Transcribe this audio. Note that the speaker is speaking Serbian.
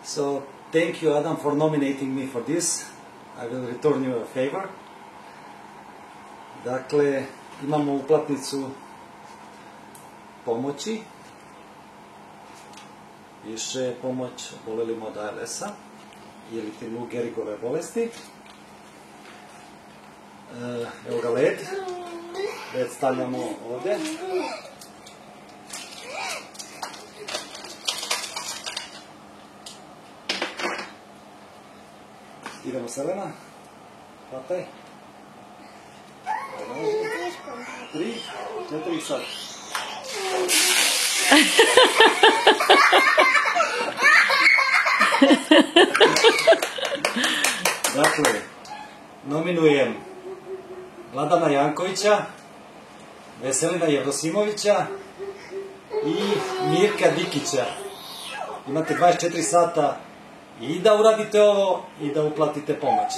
So thank you, Adam, for nominating me for this. I will return you a favor. Dakle, imamo uplatnicu pomoći. Piše pomoć obolelima od ALS-a ili ti Lou Gehrigove bolesti. Evo ga led. Led stavljamo ovdje. Idemo Selena. Hvataj. 3, 4 sad. Dakle, nominujem Vladana Jankovića, Veselina Jevrosimovića i Mirka Dikića. Imate 24 sata i da uradite ovo i da uplatite pomoć.